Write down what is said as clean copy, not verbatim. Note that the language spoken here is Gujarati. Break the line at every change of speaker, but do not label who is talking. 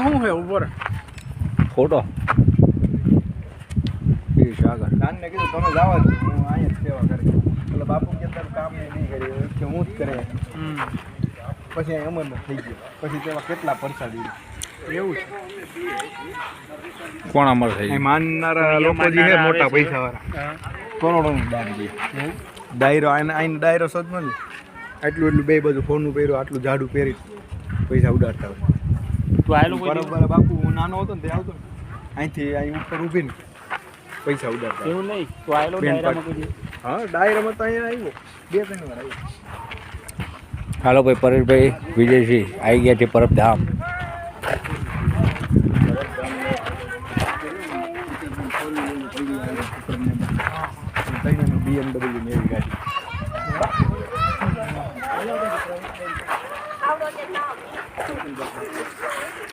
શું હે ઉપર ફોટો કાનને કીધું તમે જાવ જ હું અહીંયા જ સેવા કરી એટલે બાપુ કે તાર કામ નહીં કર્યું કે હું જ કરે પછી અહીં અમર થઈ ગયો પછી તેમાં કેટલા પરસાદી એવું છે
કોણ અમર થઈ
માનનારા લોકો જે છે મોટા પૈસા વાળા કરોડોનું દાન દે ડાયરો આઈને ડાયરો સજનો ને આટલું બે બધું ફોનનું પહેર્યું આટલું જાડું પહેરી પૈસા ઉડાડતા હોય બરાબર બાપુ હું નાનો હતો ને તે આવતો ને અહીંથી અહીં ઉપર ઊભી ને પૈસા ઉડાડતા એવું નહીં તો આવેલો ડાયરામાં હા ડાયરામાં તો અહીંયા આવ્યો 2-3 વાર આવ્યો
હાલો ભાઈ પરેશભાઈ વિજયસિંહ આવી ગયા છે પરબધામ
BMW ની એવી ગાડી